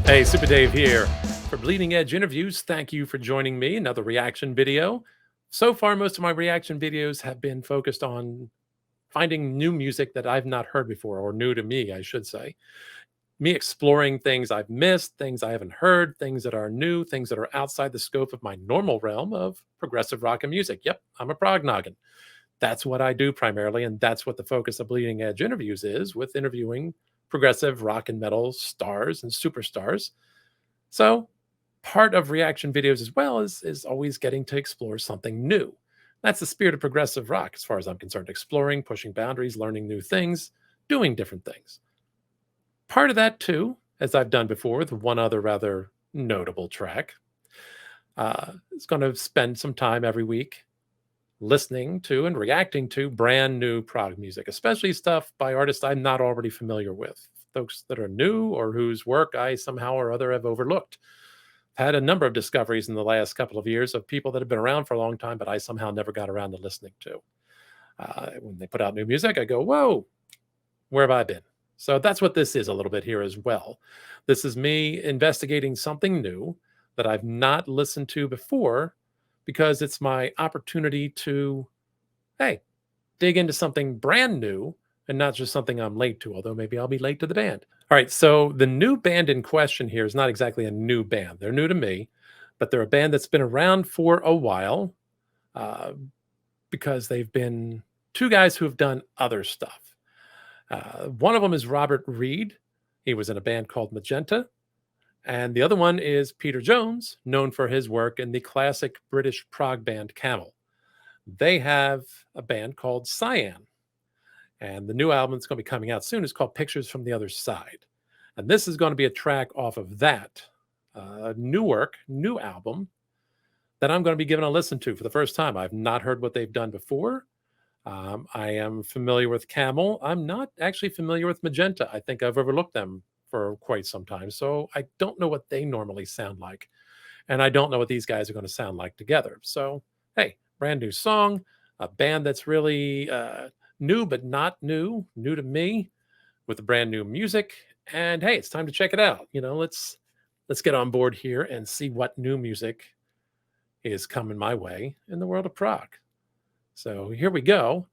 Hey, Super Dave here for Bleeding Edge Interviews. Thank you for joining me. Another reaction video. So far, most of my reaction videos have been focused on finding new music that I've not heard before, or new to me, I should say. Me exploring things I've missed, things I haven't heard, things that are new, things that are outside the scope of my normal realm of progressive rock and music. Yep, I'm a prog noggin. That's what I do primarily, and that's what the focus of Bleeding Edge Interviews is, with interviewing progressive rock and metal stars and superstars. So part of reaction videos as well is always getting to explore something new. That's the spirit of progressive rock, as far as I'm concerned: exploring, pushing boundaries, learning new things, doing different things. Part of that, too, as I've done before with one other rather notable track, is going to spend some time every week listening to and reacting to brand new prog music, especially stuff by artists I'm not already familiar with, folks that are new or whose work I somehow or other have overlooked. I've had a number of discoveries in the last couple of years of people that have been around for a long time, but I somehow never got around to listening to. When they put out new music, I go, whoa, where have I been? So that's what this is a little bit here as well. This is me investigating something new that I've not listened to before, because it's my opportunity to, hey, dig into something brand new and not just something I'm late to, although maybe I'll be late to the band. All right, so the new band in question here is not exactly a new band. They're new to me, but they're a band that's been around for a while, uh, because they've been two guys who have done other stuff. One of them is Robert Reed. He was in a band called Magenta. And the other one is Peter Jones, known for his work in the classic British prog band Camel. They have a band called Cyan. And the new album that's going to be coming out soon is called Pictures from the Other Side. And this is going to be a track off of that new work, new album that I'm going to be giving a listen to for the first time. I've not heard what they've done before. I am familiar with Camel. I'm not actually familiar with Magenta. I think I've overlooked them for quite some time. So I don't know what they normally sound like. And I don't know what these guys are going to sound like together. So, hey, brand new song, a band that's really new, but not new to me, with brand new music. And hey, it's time to check it out. Let's get on board here and see what new music is coming my way in the world of prog. So here we go.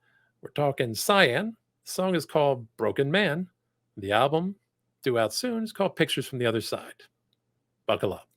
We're talking Cyan. The song is called Broken Man. The album, due out soon, is called Pictures from the Other Side. Buckle up.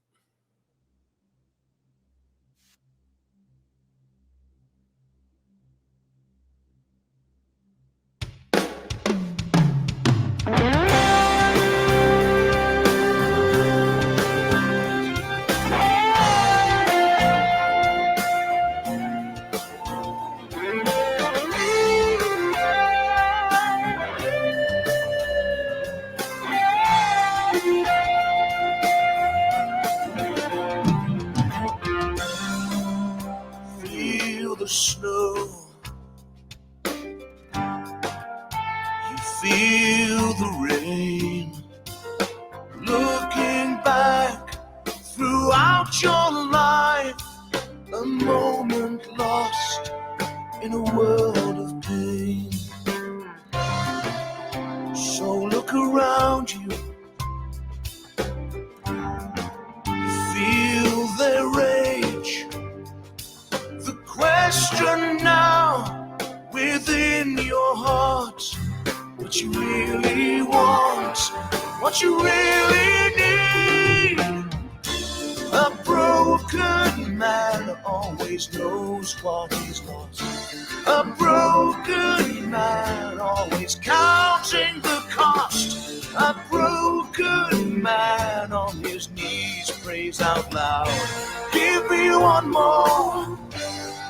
Feel the snow, you feel the rain. Looking back throughout your life, a moment lost in a world of pain. So look around you, feel their rage. The question now within your heart, what you really want, what you really need. A broken man always knows what he's lost. A broken man always counting the cost. A broken man on his knees prays out loud, give me one more,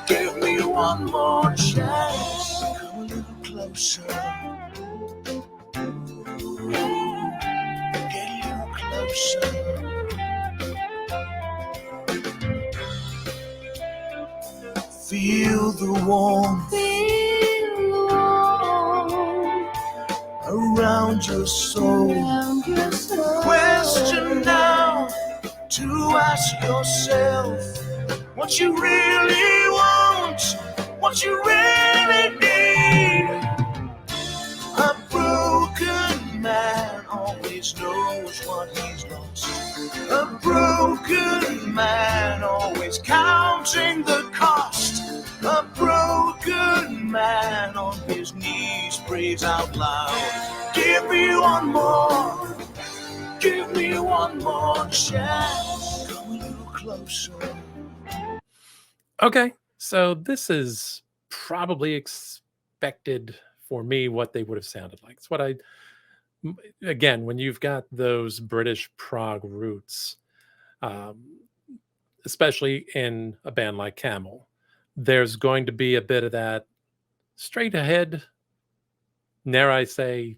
give me one more chance. Come a little closer, get a little closer. Feel the warmth around your soul. Question now to ask yourself what you really want, what you really need. A broken man always knows what he's lost. A broken man on his knees prays out loud. Give me one more. Give me one more chance. Come a little closer. Okay, so this is probably expected for me what they would have sounded like. It's what again, when you've got those British prog roots, um, especially in a band like Camel, there's going to be a bit of that straight ahead, dare I say,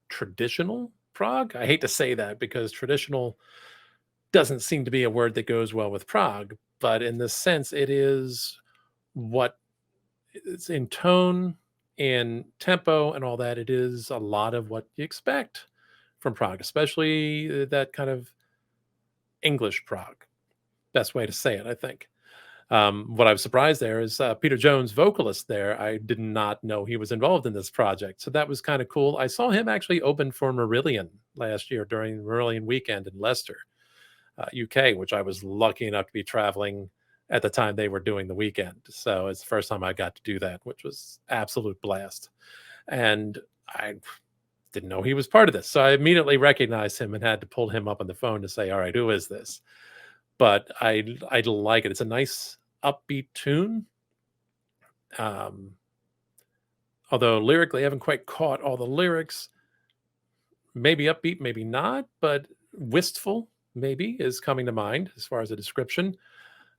traditional prog. I hate to say that because traditional doesn't seem to be a word that goes well with prog, but in this sense, it is what it's in tone and tempo and all that. It is a lot of what you expect from prog, especially that kind of English prog. Best way to say it, I think. What I was surprised there is Peter Jones, vocalist there. I did not know he was involved in this project. So that was kind of cool. I saw him actually open for Marillion last year during Marillion weekend in Leicester, UK, which I was lucky enough to be traveling at the time they were doing the weekend. So it's the first time I got to do that, which was absolute blast. And I didn't know he was part of this. So I immediately recognized him and had to pull him up on the phone to say, all right, who is this? But I like it. It's a nice upbeat tune. Although lyrically, I haven't quite caught all the lyrics. Maybe upbeat, maybe not, but wistful maybe is coming to mind as far as a description.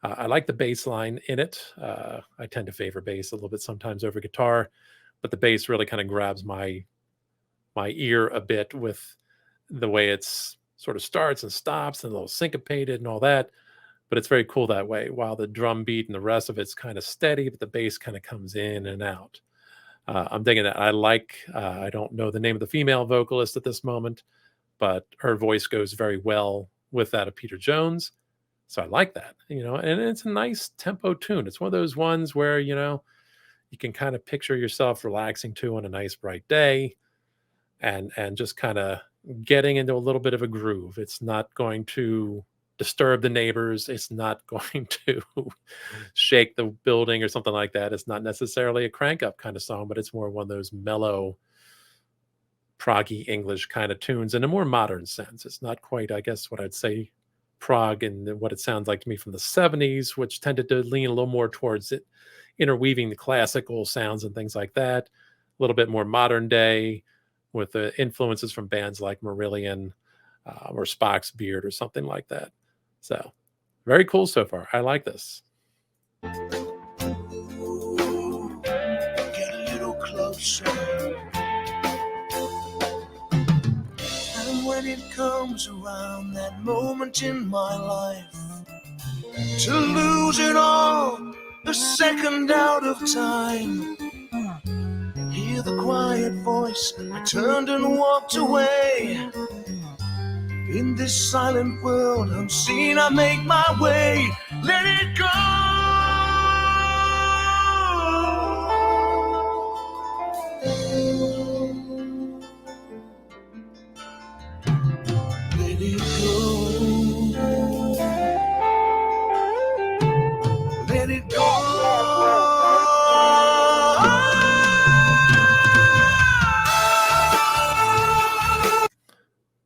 I like the bass line in it. I tend to favor bass a little bit sometimes over guitar, but the bass really kind of grabs my ear a bit with the way it's sort of starts and stops and a little syncopated and all that. But it's very cool that way. While the drum beat and the rest of it's kind of steady, but the bass kind of comes in and out. I'm digging that. I don't know the name of the female vocalist at this moment, but her voice goes very well with that of Peter Jones. So I like that, and it's a nice tempo tune. It's one of those ones where, you can kind of picture yourself relaxing to on a nice bright day and just kind of getting into a little bit of a groove. It's not going to disturb the neighbors. It's not going to shake the building or something like that. It's not necessarily a crank up kind of song, but it's more one of those mellow, proggy English kind of tunes in a more modern sense. It's not quite, I guess, what I'd say prog and what it sounds like to me from the 70s, which tended to lean a little more towards it, interweaving the classical sounds and things like that. A little bit more modern day with the influences from bands like Marillion or Spock's Beard or something like that. So very cool so far. I like this. Get a little closer. And when it comes around that moment in my life, to lose it all, a second out of time, hear the quiet voice, I turned and walked away. In this silent world unseen, I make my way. Let it go. Let it go. Let it go.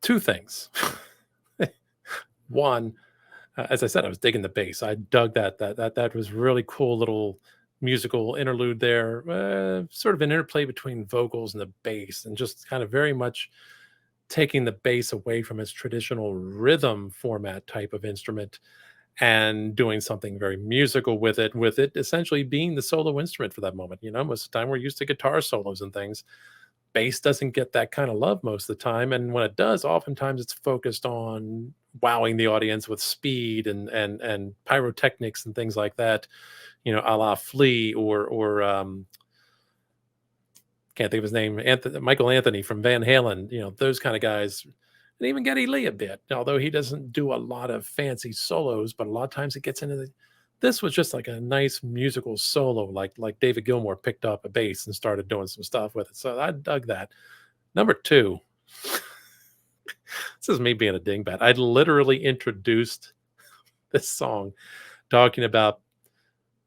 Two things. One, as I said, I was digging the bass. I dug that was really cool little musical interlude there. Sort of an interplay between vocals and the bass, and just kind of very much taking the bass away from its traditional rhythm format type of instrument and doing something very musical with it essentially being the solo instrument for that moment. Most of the time we're used to guitar solos and things. Bass doesn't get that kind of love most of the time, and when it does, oftentimes it's focused on wowing the audience with speed and pyrotechnics and things like that, a la Flea or can't think of his name, Michael Anthony from Van Halen, those kind of guys, and even Geddy Lee a bit, although he doesn't do a lot of fancy solos, but a lot of times it gets into this was just like a nice musical solo, like David Gilmour picked up a bass and started doing some stuff with it. So I dug that. Number two, this is me being a dingbat. I literally introduced this song talking about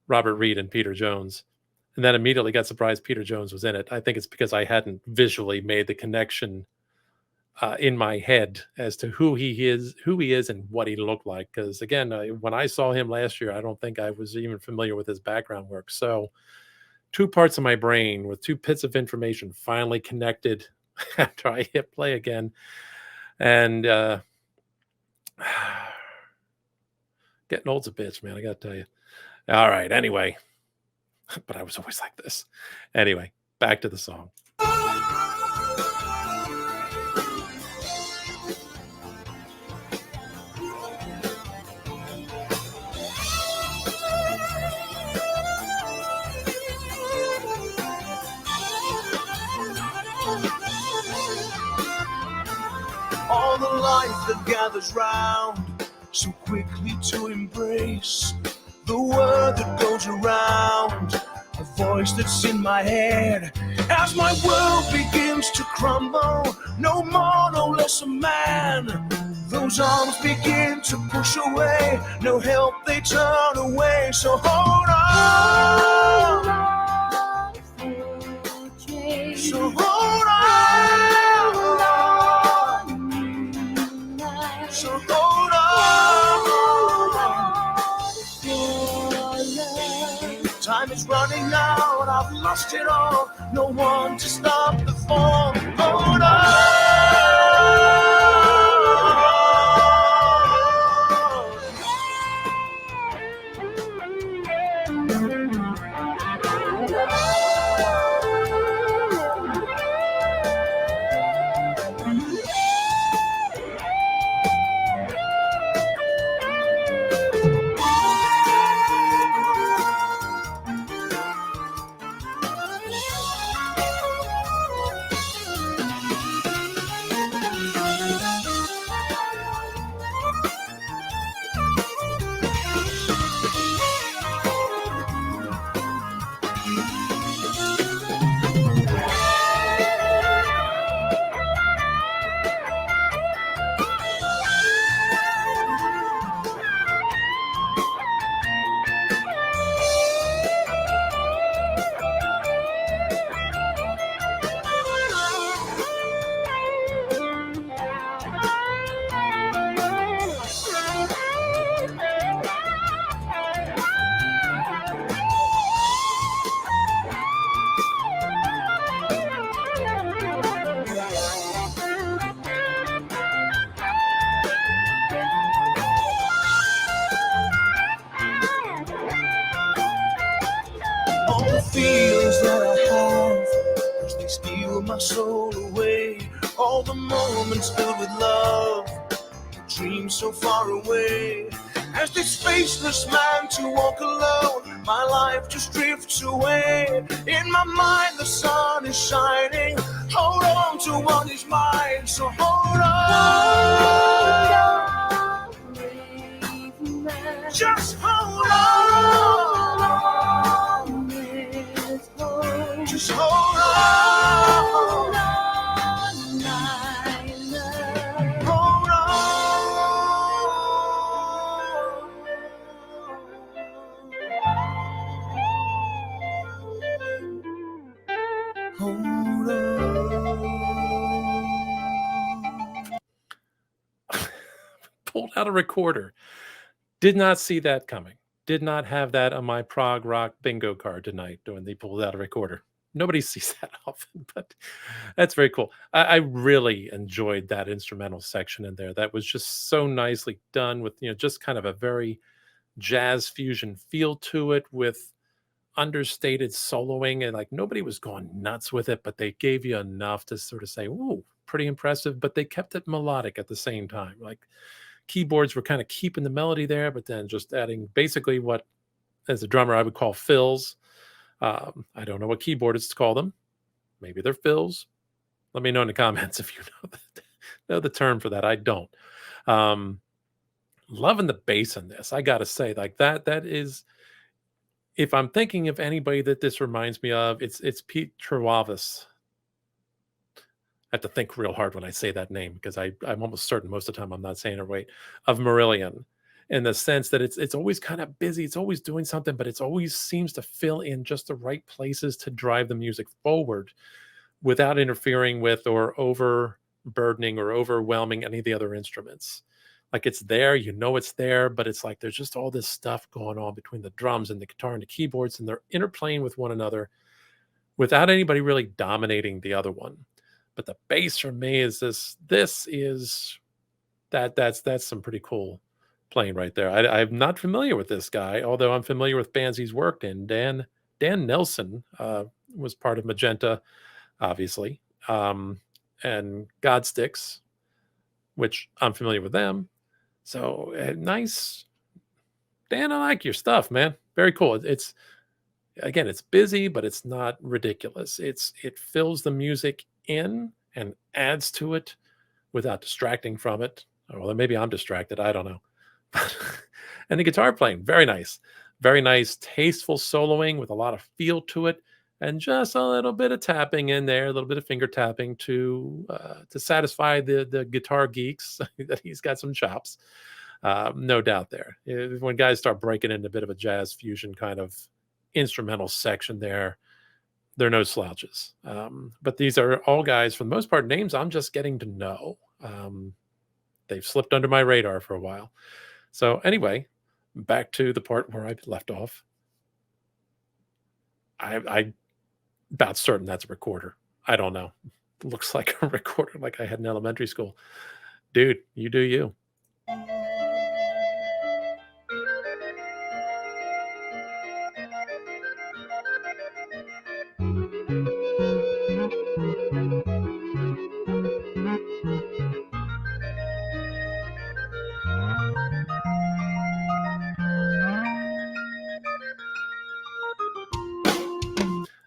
Robert Reed and Peter Jones, and then immediately got surprised Peter Jones was in it. I think it's because I hadn't visually made the connection in my head as to who he is, and what he looked like. Because again, when I saw him last year, I don't think I was even familiar with his background work. So, two parts of my brain with two bits of information finally connected after I hit play again, and getting old's a bitch, man. I gotta tell you. All right. Anyway, but I was always like this. Anyway, back to the song. All the life that gathers round so quickly to embrace, the word that goes around, the voice that's in my head. As my world begins to crumble, no more, no less a man. Those arms begin to push away, no help, they turn away. So hold on. So hold on. So hold on. Time is running out, I've lost it all. No one to stop the fall. Hold on. All the feelings that I have, as they steal my soul away. All the moments filled with love, dreams so far away. As this faceless man to walk alone, my life just drifts away. In my mind the sun is shining, hold on to what is mine. So hold on, just hold on. Just hold on. Hold on. Hold on. Pulled out a recorder. Did not see that coming. Did not have that on my prog rock bingo card tonight when they pulled out a recorder. Nobody sees that often, but that's very cool. I really enjoyed that instrumental section in there. That was just so nicely done with, just kind of a very jazz fusion feel to it with understated soloing, and like nobody was going nuts with it, but they gave you enough to sort of say, "Ooh, pretty impressive." But they kept it melodic at the same time. Like keyboards were kind of keeping the melody there, but then just adding basically what, as a drummer, I would call fills. I don't know what keyboardists call them. Maybe they're fills. Let me know in the comments if you know the term for that. I don't. Loving the bass in this. I got to say, like that is, if I'm thinking of anybody that this reminds me of, it's Pete Trewavas. I have to think real hard when I say that name because I'm almost certain most of the time I'm not saying it right. Of Marillion. in the sense that it's always kind of busy. It's always doing something, but it's always seems to fill in just the right places to drive the music forward without interfering with or overburdening or overwhelming any of the other instruments. Like it's there, you know it's there, but it's like there's just all this stuff going on between the drums and the guitar and the keyboards, and they're interplaying with one another without anybody really dominating the other one. But the bass for me is this is that's some pretty cool playing right there. I'm not familiar with this guy, although I'm familiar with bands he's worked in. Dan Nelson was part of Magenta, obviously, and Godsticks, which I'm familiar with them. So nice, Dan. I like your stuff, man. Very cool. It's again, it's busy, but it's not ridiculous. It fills the music in and adds to it without distracting from it. Or well, maybe I'm distracted. I don't know. And the guitar playing, very nice, tasteful soloing with a lot of feel to it, and just a little bit of tapping in there, a little bit of finger tapping to satisfy the guitar geeks that he's got some chops, no doubt there. When guys start breaking into a bit of a jazz fusion kind of instrumental section there, they're no slouches. But these are all guys, for the most part, names I'm just getting to know. They've slipped under my radar for a while. So anyway, back to the part where I left off. I about certain that's a recorder. I don't know. Looks like a recorder like I had in elementary school. Dude, you do you.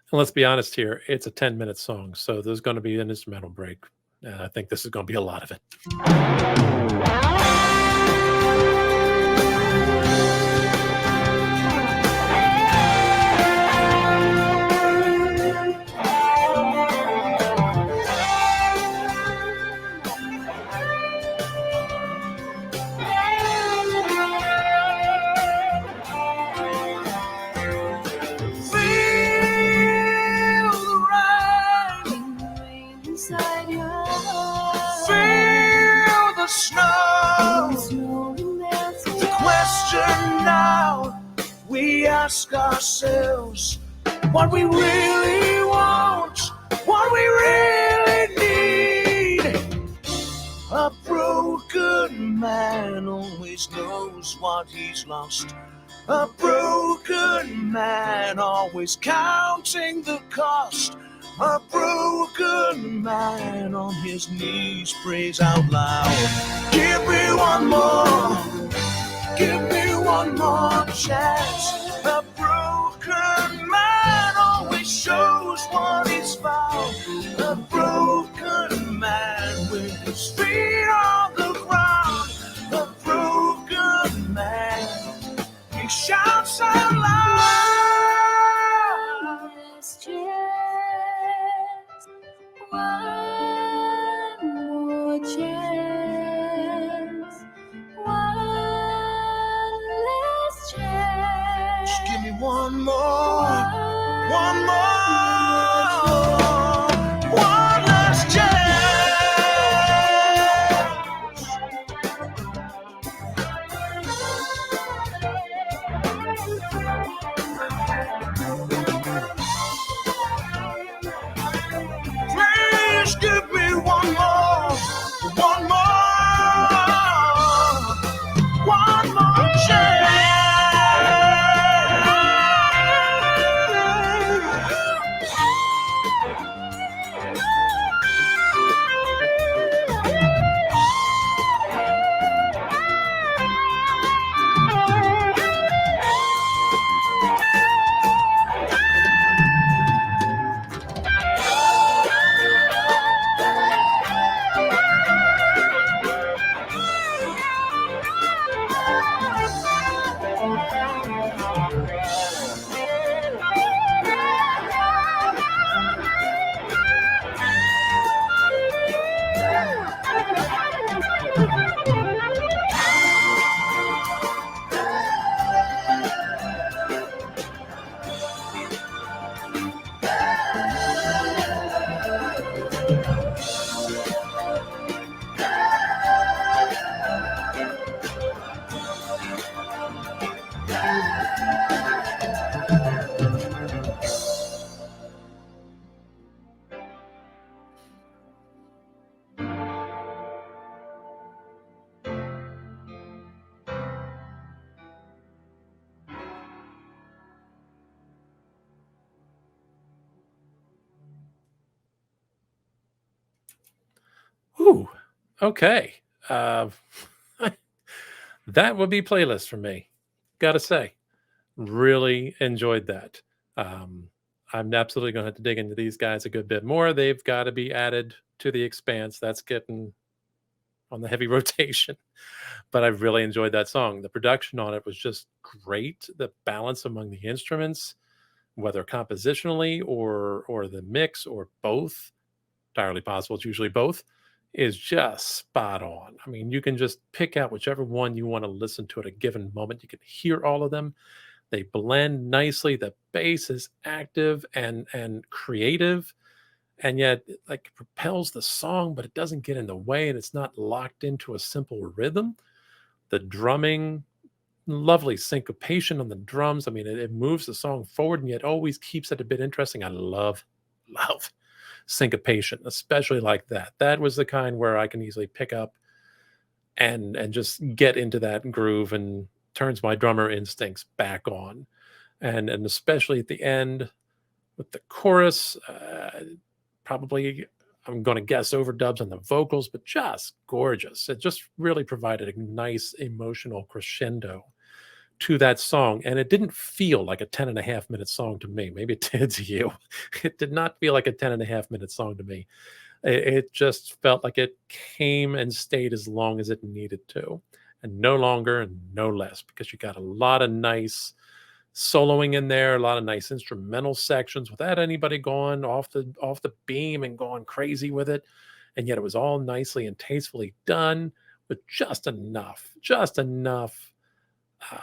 And let's be honest here, it's a 10-minute song, so there's going to be an instrumental break. And I think this is going to be a lot of it. Ask ourselves what we really want, what we really need. A broken man always knows what he's lost. A broken man always counting the cost. A broken man on his knees prays out loud. Give me one more, give me one more chance. A broken man always shows what he's found. A broken man with his feet on the ground. A broken man, he shouts out loud. Let's just one more chance. One last chance. Ooh, okay. Uh, that would be playlist for me. Gotta say, really enjoyed that. Um, I'm absolutely gonna have to dig into these guys a good bit more. They've got to be added to the Expanse. That's getting on the heavy rotation. But I really enjoyed that song. The production on it was just great. The balance among the instruments, whether compositionally or the mix or both, entirely possible. It's usually both. Is just spot on. I mean, you can just pick out whichever one you want to listen to at a given moment. You can hear all of them. They blend nicely. The bass is active and creative, and yet like propels the song, but it doesn't get in the way, and it's not locked into a simple rhythm. The drumming, lovely syncopation on the drums. I mean, it moves the song forward and yet always keeps it a bit interesting. I love syncopation, especially like that. That was the kind where I can easily pick up and just get into that groove and turns my drummer instincts back on. And especially at the end with the chorus, probably I'm going to guess overdubs on the vocals, but just gorgeous. It just really provided a nice emotional crescendo to that song, and it didn't feel like a 10.5 minute song to me. Maybe it did to you. It did not feel like a 10.5 minute song to me. It just felt like it came and stayed as long as it needed to, and no longer and no less, because you got a lot of nice soloing in there, a lot of nice instrumental sections without anybody going off the beam and going crazy with it. And yet it was all nicely and tastefully done with just enough uh,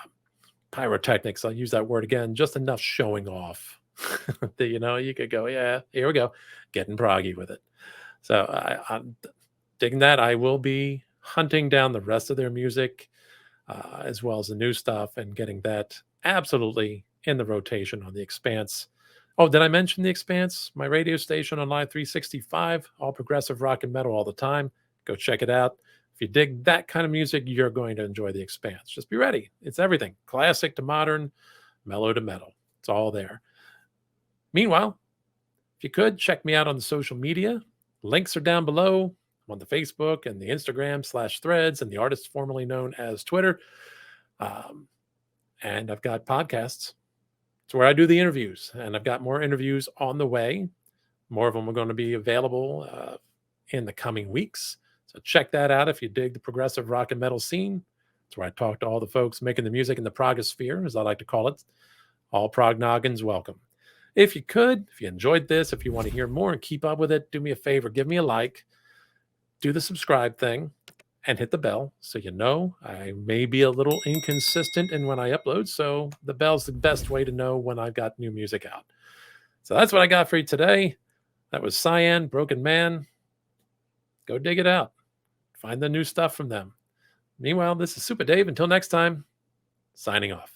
pyrotechnics. I'll use that word again, just enough showing off that, you could go, yeah, here we go, getting proggy with it. So I'm digging that. I will be hunting down the rest of their music, as well as the new stuff, and getting that absolutely in the rotation on the Expanse. Oh, did I mention the Expanse? My radio station on Live 365, all progressive rock and metal all the time. Go check it out. If you dig that kind of music, you're going to enjoy the Expanse. Just be ready. It's everything, classic to modern, mellow to metal. It's all there. Meanwhile, if you could, check me out on the social media. Links are down below. I'm on the Facebook and the Instagram/threads and the artist formerly known as Twitter. Um, and I've got podcasts. It's where I do the interviews, and I've got more interviews on the way. More of them are going to be available in the coming weeks. So check that out if you dig the progressive rock and metal scene. It's where I talk to all the folks making the music in the progosphere, as I like to call it. All prog noggins welcome. If you could, if you enjoyed this, if you want to hear more and keep up with it, do me a favor, give me a like, do the subscribe thing, and hit the bell so you know. I may be a little inconsistent in when I upload, so the bell's the best way to know when I've got new music out. So that's what I got for you today. That was Cyan, Broken Man. Go dig it out. Find the new stuff from them. Meanwhile, this is Super Dave. Until next time, signing off.